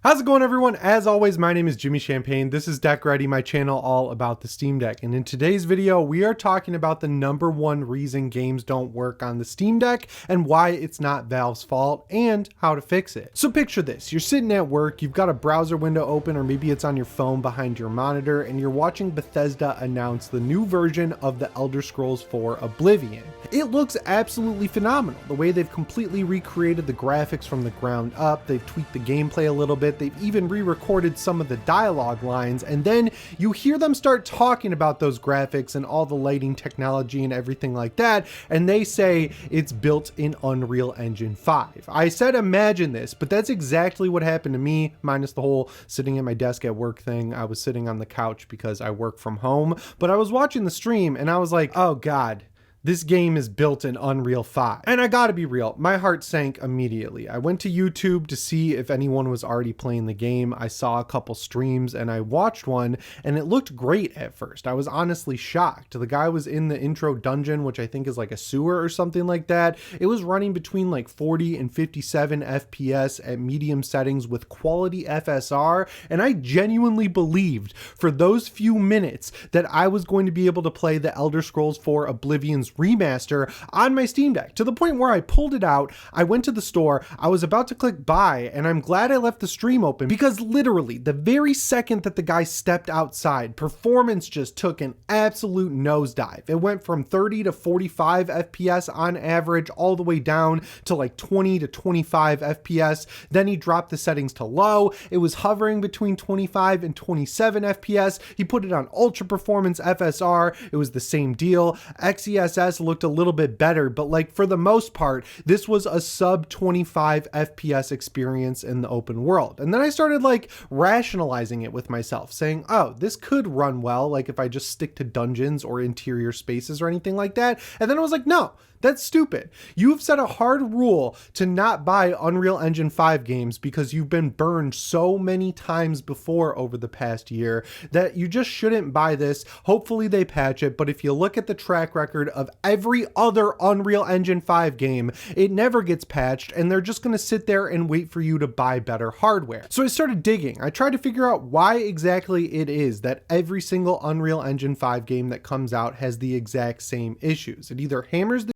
How's it going, everyone? As always, my name is Jimmy Champagne. This is Deck Ready, my channel all about the Steam Deck. And in today's video, we are talking about the #1 reason games don't work on the Steam Deck and why it's not Valve's fault and how to fix it. So picture this, you're sitting at work, you've got a browser window open, or maybe it's on your phone behind your monitor, and you're watching Bethesda announce the new version of the Elder Scrolls 4 Oblivion. It looks absolutely phenomenal. The way they've completely recreated the graphics from the ground up, they've tweaked the gameplay a little bit, they've even re-recorded some of the dialogue lines, and then you hear them start talking about those graphics and all the lighting technology and everything like that, and they say it's built in Unreal Engine 5. I said imagine this, but that's exactly what happened to me, minus the whole sitting at my desk at work thing. I was sitting on the couch because I work from home, but I was watching the stream and I was like, oh God, this game is built in Unreal 5. And I gotta be real, my heart sank immediately. I went to YouTube to see if anyone was already playing the game. I saw a couple streams and I watched one and it looked great at first. I was honestly shocked. The guy was in the intro dungeon, which I think is like a sewer or something like that. It was running between like 40 and 57 FPS at medium settings with quality FSR. And I genuinely believed for those few minutes that I was going to be able to play the Elder Scrolls 4 Oblivion's remaster on my Steam Deck, to the point where I pulled it out, I went to the store, I was about to click buy, and I'm glad I left the stream open because literally the very second that the guy stepped outside, performance just took an absolute nosedive. It went from 30 to 45 FPS on average all the way down to like 20 to 25 FPS. Then he dropped the settings to low. It was hovering between 25 and 27 FPS. He put it on ultra performance FSR. It was the same deal. XESS looked a little bit better, but like for the most part, this was a sub 25 FPS experience in the open world. And then I started like rationalizing it with myself, saying, oh, this could run well, like if I just stick to dungeons or interior spaces or anything like that. And then I was like, no, that's stupid. You have set a hard rule to not buy Unreal Engine 5 games because you've been burned so many times before over the past year that you just shouldn't buy this. Hopefully they patch it, but if you look at the track record of every other Unreal Engine 5 game, it never gets patched and they're just going to sit there and wait for you to buy better hardware. So I started digging. I tried to figure out why exactly it is that every single Unreal Engine 5 game that comes out has the exact same issues. It either hammers the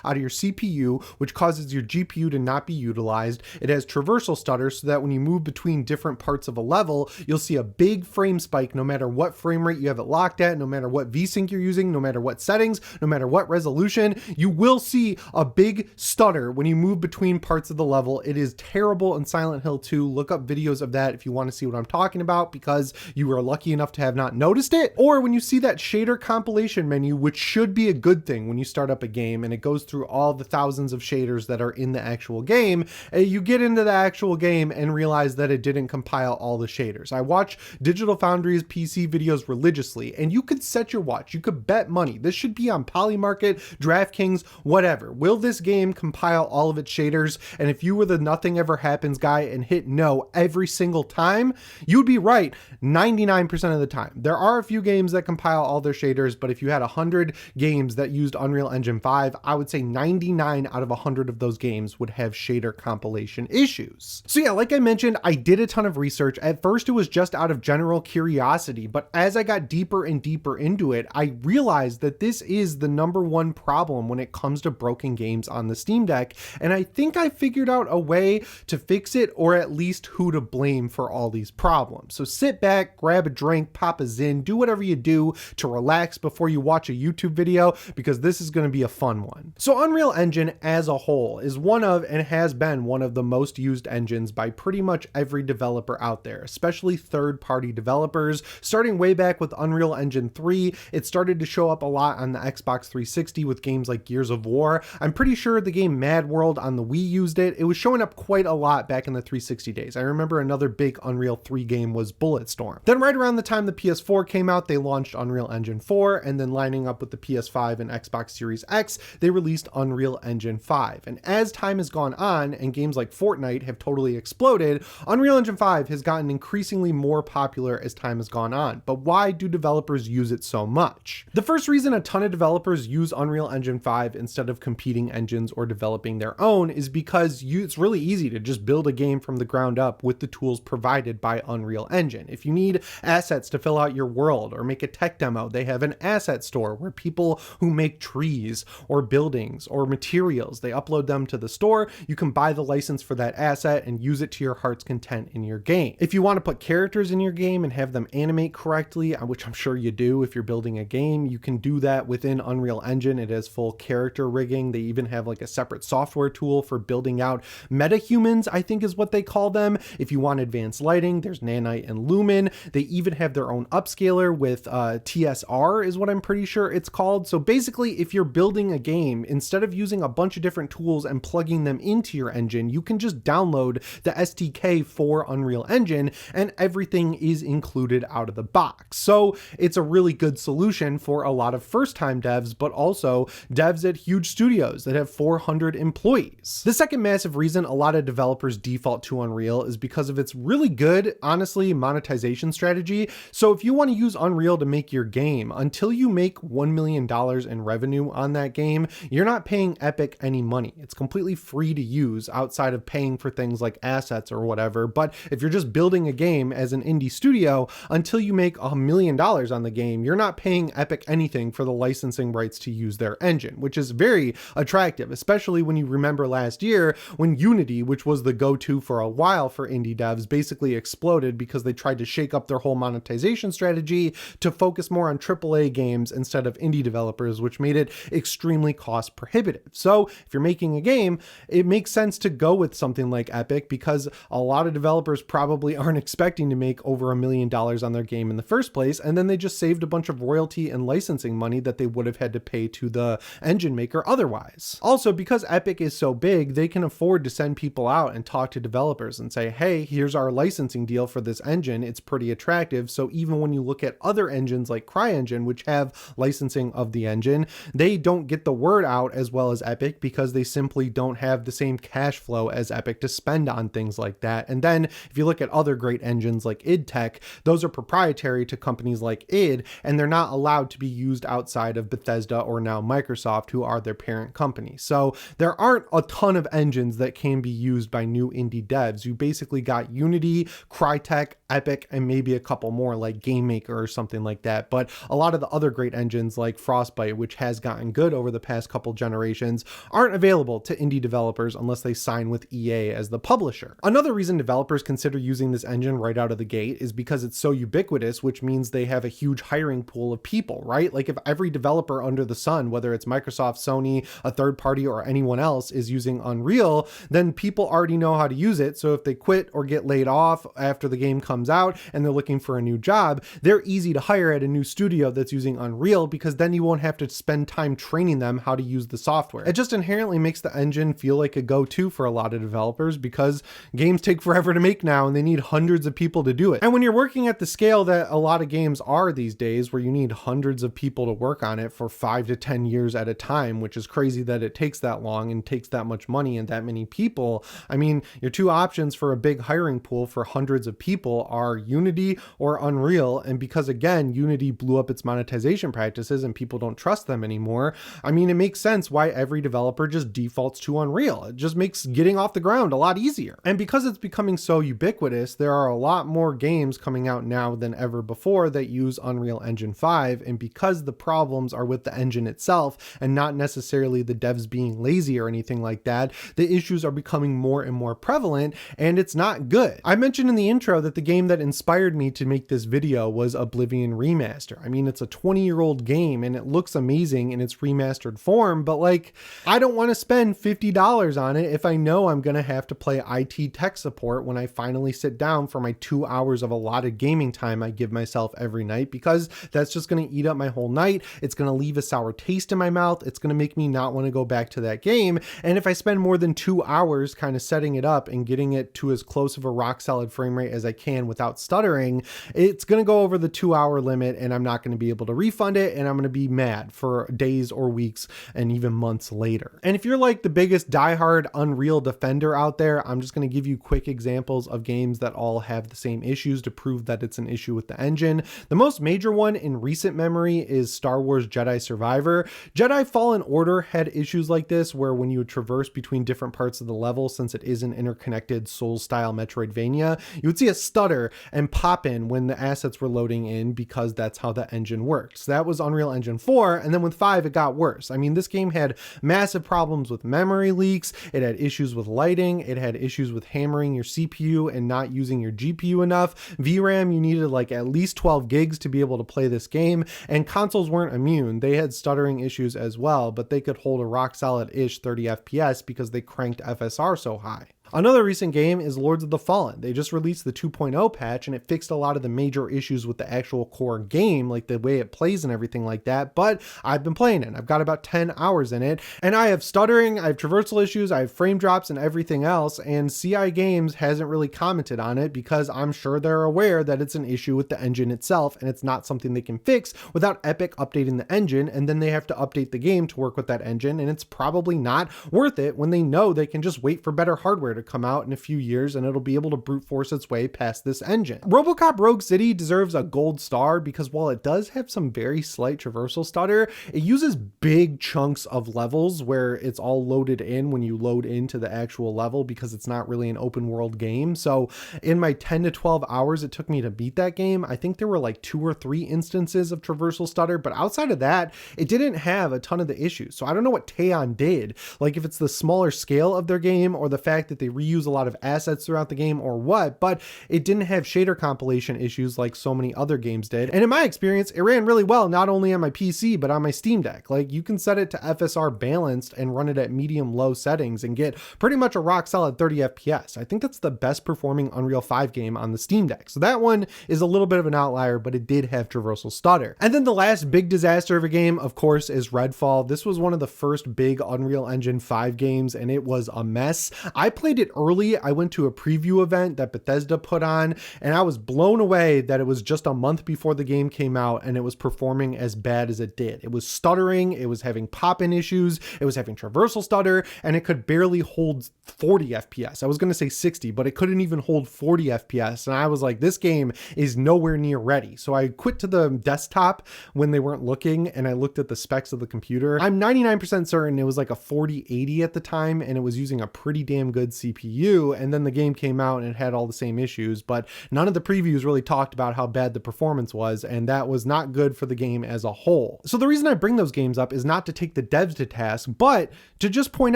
out of your CPU, which causes your GPU to not be utilized. It has traversal stutter so that when you move between different parts of a level, you'll see a big frame spike no matter what frame rate you have it locked at, no matter what VSync you're using, no matter what settings, no matter what resolution, you will see a big stutter when you move between parts of the level. It is terrible in Silent Hill 2. Look up videos of that if you want to see what I'm talking about because you are lucky enough to have not noticed it. Or when you see that shader compilation menu, which should be a good thing when you start up a game and it goes through all the thousands of shaders that are in the actual game, you get into the actual game and realize that it didn't compile all the shaders. I watch Digital Foundry's PC videos religiously, and you could set your watch, you could bet money. This should be on Polymarket, DraftKings, whatever. Will this game compile all of its shaders? And if you were the nothing ever happens guy and hit no every single time, you'd be right 99% of the time. There are a few games that compile all their shaders, but if you had 100 games that used Unreal Engine 5, I would say 99 out of 100 of those games would have shader compilation issues. So yeah, like I mentioned, I did a ton of research. At first it was just out of general curiosity, but as I got deeper and deeper into it, I realized that this is the #1 problem when it comes to broken games on the Steam Deck, and I think I figured out a way to fix it, or at least who to blame for all these problems. So sit back, grab a drink, pop a Zyn, do whatever you do to relax before you watch a YouTube video, because this is going to be a fun one. So Unreal Engine as a whole is one of, and has been one of the most used engines by pretty much every developer out there, especially third-party developers. Starting way back with Unreal Engine 3, it started to show up a lot on the Xbox 360 with games like Gears of War. I'm pretty sure the game Mad World on the Wii used it. It was showing up quite a lot back in the 360 days. I remember another big Unreal 3 game was Bulletstorm. Then right around the time the PS4 came out, they launched Unreal Engine 4, and then lining up with the PS5 and Xbox Series X, they released released Unreal Engine 5. And as time has gone on and games like Fortnite have totally exploded, Unreal Engine 5 has gotten increasingly more popular as time has gone on. But why do developers use it so much? The first reason a ton of developers use Unreal Engine 5 instead of competing engines or developing their own is because it's really easy to just build a game from the ground up with the tools provided by Unreal Engine. If you need assets to fill out your world or make a tech demo, they have an asset store where people who make trees or buildings or materials, they upload them to the store. You can buy the license for that asset and use it to your heart's content in your game. If you want to put characters in your game and have them animate correctly, which I'm sure you do if you're building a game, you can do that within Unreal Engine. It has full character rigging. They even have like a separate software tool for building out metahumans, I think is what they call them. If you want advanced lighting, there's Nanite and Lumen. They even have their own upscaler with TSR is what I'm pretty sure it's called. So basically, if you're building a game, instead of using a bunch of different tools and plugging them into your engine, you can just download the SDK for Unreal Engine and everything is included out of the box. So it's a really good solution for a lot of first-time devs, but also devs at huge studios that have 400 employees. The second massive reason a lot of developers default to Unreal is because of its really good, honestly, monetization strategy. So if you want to use Unreal to make your game, until you make $1 million in revenue on that game, you're not paying Epic any money. It's completely free to use outside of paying for things like assets or whatever. But if you're just building a game as an indie studio, until you make $1 million on the game, you're not paying Epic anything for the licensing rights to use their engine, which is very attractive, especially when you remember last year when Unity, which was the go-to for a while for indie devs, basically exploded because they tried to shake up their whole monetization strategy to focus more on AAA games instead of indie developers, which made it extremely cost prohibitive. So if you're making a game, it makes sense to go with something like Epic because a lot of developers probably aren't expecting to make over $1 million on their game in the first place, and then they just saved a bunch of royalty and licensing money that they would have had to pay to the engine maker otherwise. Also, because Epic is so big, they can afford to send people out and talk to developers and say, hey, here's our licensing deal for this engine. It's pretty attractive. So even when you look at other engines like CryEngine, which have licensing of the engine, they don't get the word out as well as Epic because they simply don't have the same cash flow as Epic to spend on things like that. And then if you look at other great engines like id Tech, those are proprietary to companies like id, and they're not allowed to be used outside of Bethesda or now Microsoft, who are their parent company. So there aren't a ton of engines that can be used by new indie devs. You basically got Unity, Crytek, Epic, and maybe a couple more like GameMaker or something like that. But a lot of the other great engines like Frostbite, which has gotten good over the past couple generations, aren't available to indie developers unless they sign with EA as the publisher. Another reason developers consider using this engine right out of the gate is because it's so ubiquitous, which means they have a huge hiring pool of people, right? Like if every developer under the sun, whether it's Microsoft, Sony, a third party, or anyone else is using Unreal, then people already know how to use it. So if they quit or get laid off after the game comes out and they're looking for a new job, they're easy to hire at a new studio that's using Unreal because then you won't have to spend time training them how to use the software. It just inherently makes the engine feel like a go-to for a lot of developers because games take forever to make now and they need hundreds of people to do it. And when you're working at the scale that a lot of games are these days, where you need hundreds of people to work on it for 5 to 10 years at a time, which is crazy that it takes that long and takes that much money and that many people. I mean, your two options for a big hiring pool for hundreds of people are Unity or Unreal. And because again, Unity blew up its monetization practices and people don't trust them anymore, I mean, it makes sense why every developer just defaults to Unreal. It just makes getting off the ground a lot easier. And because it's becoming so ubiquitous, there are a lot more games coming out now than ever before that use Unreal Engine 5. And because the problems are with the engine itself and not necessarily the devs being lazy or anything like that, the issues are becoming more and more prevalent, and it's not good. I mentioned in the intro that the game that inspired me to make this video was Oblivion Remaster. I mean, it's a 20-year-old game and it looks amazing in its remastered form, but like, I don't want to spend $50 on it if I know I'm going to have to play IT tech support when I finally sit down for my 2 hours of allotted gaming time I give myself every night, because that's just going to eat up my whole night. It's going to leave a sour taste in my mouth. It's going to make me not want to go back to that game. And if I spend more than 2 hours kind of setting it up and getting it to as close of a rock solid frame rate as I can without stuttering, it's going to go over the 2 hour limit and I'm not going to be able to refund it, and I'm going to be mad for days or weeks and even months later. And if you're like the biggest diehard Unreal defender out there, I'm just going to give you quick examples of games that all have the same issues to prove that it's an issue with the engine. The most major one in recent memory is Star Wars Jedi Survivor. Jedi Fallen Order had issues like this, where when you would traverse between different parts of the level, since it is an interconnected Souls-style Metroidvania, you would see a stutter and pop in when the assets were loading in, because that's how the engine worked. So that was Unreal Engine 4, and then with 5 it got worse. I mean, this game had massive problems with memory leaks, it had issues with lighting, it had issues with hammering your CPU and not using your GPU enough. VRAM, you needed like at least 12 gigs to be able to play this game, and consoles weren't immune. They had stuttering issues as well, but they could hold a rock solid-ish 30 FPS because they cranked FSR so high. Another recent game is Lords of the Fallen. They just released the 2.0 patch and it fixed a lot of the major issues with the actual core game, like the way it plays and everything like that, but I've been playing it. I've got about 10 hours in it, and I have stuttering, I have traversal issues, I have frame drops and everything else, and CI Games hasn't really commented on it because I'm sure they're aware that it's an issue with the engine itself and it's not something they can fix without Epic updating the engine, and then they have to update the game to work with that engine, and it's probably not worth it when they know they can just wait for better hardware to come out in a few years and it'll be able to brute force its way past this engine. RoboCop Rogue City deserves a gold star because while it does have some very slight traversal stutter, it uses big chunks of levels where it's all loaded in when you load into the actual level, because it's not really an open world game. So in my 10 to 12 hours it took me to beat that game, I think there were like 2 or 3 instances of traversal stutter, but outside of that, it didn't have a ton of the issues. So I don't know what Teon did, like if it's the smaller scale of their game or the fact that they reuse a lot of assets throughout the game or what, but it didn't have shader compilation issues like so many other games did. And in my experience, it ran really well, not only on my PC, but on my Steam Deck. Like, you can set it to FSR balanced and run it at medium low settings and get pretty much a rock solid 30 FPS. I think that's the best performing Unreal 5 game on the Steam Deck. So that one is a little bit of an outlier, but it did have traversal stutter. And then the last big disaster of a game, of course, is Redfall. This was one of the first big Unreal Engine 5 games, and it was a mess. I played it early. I went to a preview event that Bethesda put on, and I was blown away that it was just a month before the game came out and it was performing as bad as it did. It was stuttering, it was having pop-in issues, it was having traversal stutter, and it could barely hold 40 FPS. I was going to say 60, but it couldn't even hold 40 FPS. And I was like, this game is nowhere near ready. So I quit to the desktop when they weren't looking, and I looked at the specs of the computer. I'm 99% certain it was like a 4080 at the time, and it was using a pretty damn good CPU. And then the game came out and it had all the same issues, but none of the previews really talked about how bad the performance was, and that was not good for the game as a whole. So the reason I bring those games up is not to take the devs to task, but to just point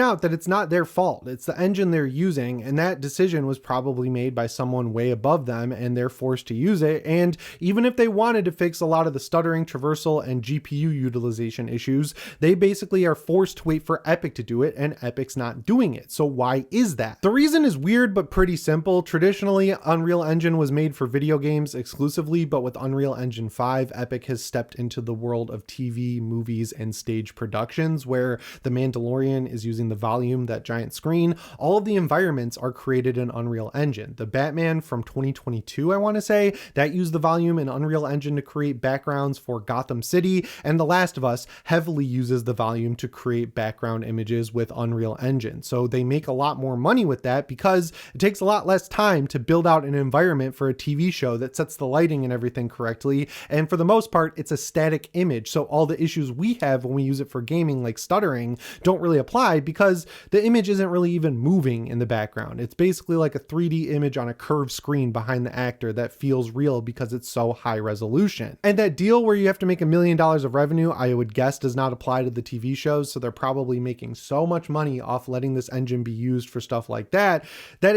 out that it's not their fault. It's the engine they're using, and that decision was probably made by someone way above them, and they're forced to use it. And even if they wanted to fix a lot of the stuttering, traversal, and GPU utilization issues, they basically are forced to wait for Epic to do it, and Epic's not doing it. So why is that? The reason is weird but pretty simple. Traditionally, Unreal Engine was made for video games exclusively, but with Unreal Engine 5, Epic has stepped into the world of TV, movies, and stage productions, where The Mandalorian is using the volume, that giant screen. All of the environments are created in Unreal Engine. The Batman from 2022, I want to say, that used the volume in Unreal Engine to create backgrounds for Gotham City, and The Last of Us heavily uses the volume to create background images with Unreal Engine. So they make a lot more money with that because it takes a lot less time to build out an environment for a TV show that sets the lighting and everything correctly. And for the most part, it's a static image. So all the issues we have when we use it for gaming, like stuttering, don't really apply because the image isn't really even moving in the background. It's basically like a 3D image on a curved screen behind the actor that feels real because it's so high resolution. And that deal where you have to make $1 million of revenue, I would guess does not apply to the TV shows. So they're probably making so much money off letting this engine be used for stuff like that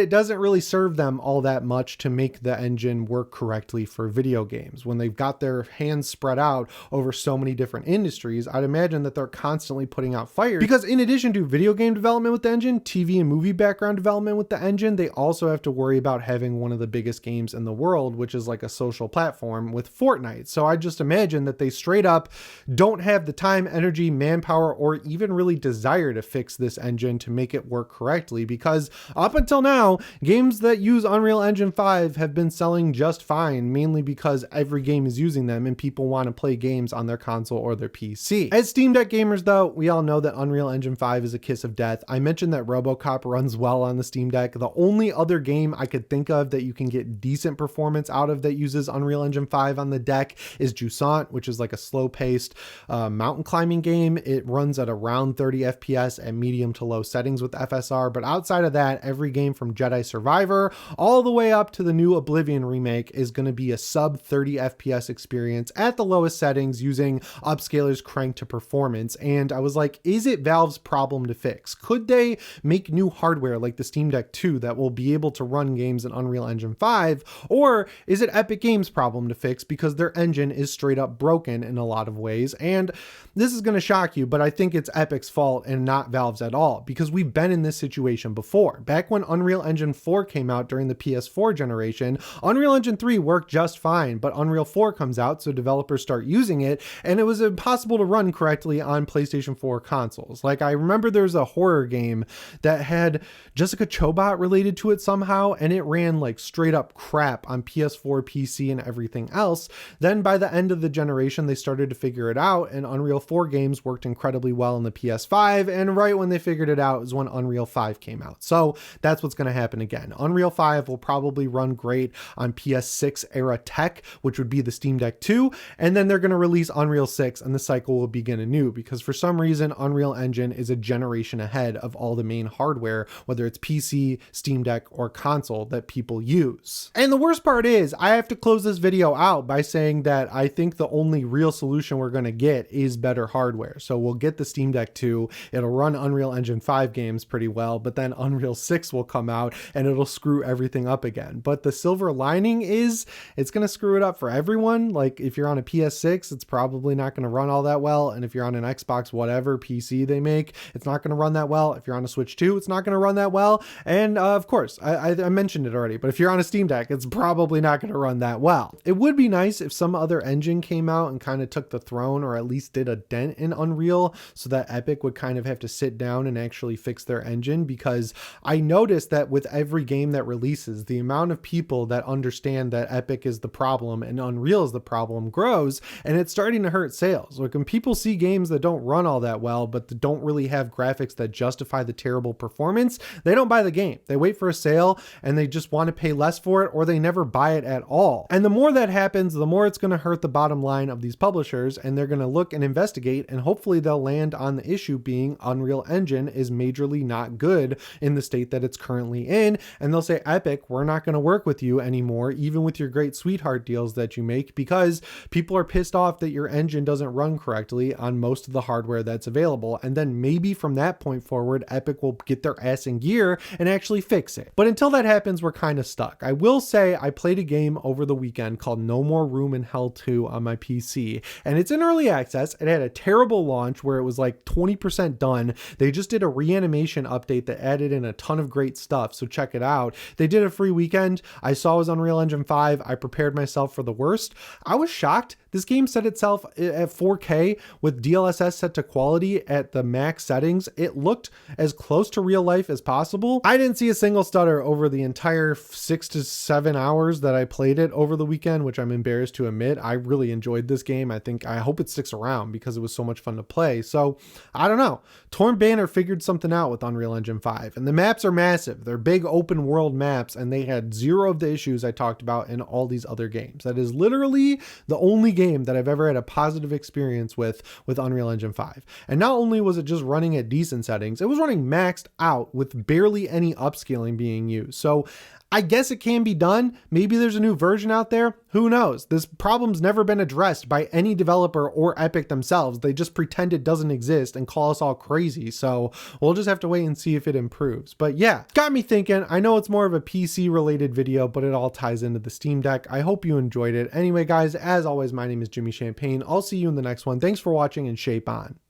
it doesn't really serve them all that much to make the engine work correctly for video games. When they've got their hands spread out over so many different industries, I'd imagine that they're constantly putting out fires, because in addition to video game development with the engine, TV and movie background development with the engine, they also have to worry about having one of the biggest games in the world, which is like a social platform with Fortnite. So I just imagine that they straight up don't have the time, energy, manpower, or even really desire to fix this engine to make it work correctly, because up until now, games that use Unreal Engine 5 have been selling just fine, mainly because every game is using them and people want to play games on their console or their PC. As Steam Deck gamers though, we all know that Unreal Engine 5 is a kiss of death. I mentioned that RoboCop runs well on the Steam Deck. The only other game I could think of that you can get decent performance out of that uses Unreal Engine 5 on the deck is Jusant, which is like a slow-paced mountain climbing game. It runs at around 30 FPS at medium to low settings with FSR, but outside of that, every game from Jedi Survivor all the way up to the new Oblivion remake is going to be a sub 30 FPS experience at the lowest settings using upscalers cranked to performance. And I was like, is it Valve's problem to fix? Could they make new hardware like the Steam Deck 2 that will be able to run games in Unreal Engine 5? Or is it Epic Games' problem to fix because their engine is straight up broken in a lot of ways? And this is going to shock you, but I think it's Epic's fault and not Valve's at all, because we've been in this situation before. Back when Unreal Engine 4 came out during the PS4 generation, Unreal Engine 3 worked just fine, but Unreal 4 comes out, so developers start using it, and it was impossible to run correctly on PlayStation 4 consoles. Like, I remember there was a horror game that had Jessica Chobot related to it somehow, and it ran like straight up crap on PS4, PC, and everything else. Then by the end of the generation, they started to figure it out, and Unreal 4 games worked incredibly well on the PS5, and right when they figured it out is when Unreal 5 came out. So that's what's going to happen again. Unreal 5 will probably run great on PS6 era tech, which would be the Steam Deck 2, and then they're going to release Unreal 6 and the cycle will begin anew, because for some reason Unreal Engine is a generation ahead of all the main hardware, whether it's PC, Steam Deck, or console that people use. And the worst part is I have to close this video out by saying that I think the only real solution we're going to get is better hardware. So we'll get the Steam Deck 2, it'll run Unreal Engine 5 games pretty well, but then Unreal 6 will come out and it'll screw everything up again. But the silver lining is it's going to screw it up for everyone. Like, if you're on a PS6, it's probably not going to run all that well. And if you're on an Xbox, whatever PC they make, it's not going to run that well. If you're on a Switch 2, it's not going to run that well. And of course, I mentioned it already, but if you're on a Steam Deck, it's probably not going to run that well. It would be nice if some other engine came out and kind of took the throne, or at least did a dent in Unreal, so that Epic would kind of have to sit down and actually fix their engine, because I noticed that with every game that releases, the amount of people that understand that Epic is the problem and Unreal is the problem grows, and it's starting to hurt sales. Like, when people see games that don't run all that well, but that don't really have graphics that justify the terrible performance, they don't buy the game. They wait for a sale and they just want to pay less for it, or they never buy it at all. And the more that happens, the more it's going to hurt the bottom line of these publishers, and they're going to look and investigate, and hopefully they'll land on the issue being Unreal Engine is majorly not good in the state that it's currently in, and they'll say, Epic, we're not going to work with you anymore, even with your great sweetheart deals that you make, because people are pissed off that your engine doesn't run correctly on most of the hardware that's available. And then maybe from that point forward, Epic will get their ass in gear and actually fix it. But until that happens, we're kind of stuck. I will say I played a game over the weekend called No More Room in Hell 2 on my PC, and it's in early access. It had a terrible launch where it was like 20% done. They just did a reanimation update that added in a ton of great stuff, so check it out. They did a free weekend. I saw it was Unreal Engine 5. I prepared myself for the worst. I was shocked. This game set itself at 4K with DLSS set to quality at the max settings. It looked as close to real life as possible. I didn't see a single stutter over the entire 6 to 7 hours that I played it over the weekend, which I'm embarrassed to admit. I really enjoyed this game. I hope it sticks around because it was so much fun to play. So I don't know. Torn Banner figured something out with Unreal Engine 5, and the maps are massive. They're big open world maps, and they had zero of the issues I talked about in all these other games. That is literally the only game that I've ever had a positive experience with Unreal Engine 5. And not only was it just running at decent settings, it was running maxed out with barely any upscaling being used. So I guess it can be done. Maybe there's a new version out there. Who knows? This problem's never been addressed by any developer or Epic themselves. They just pretend it doesn't exist and call us all crazy. So we'll just have to wait and see if it improves. But yeah, got me thinking. I know it's more of a PC related video, but it all ties into the Steam Deck. I hope you enjoyed it. Anyway, guys, as always, my name is Jimmy Champagne. I'll see you in the next one. Thanks for watching, and shape on.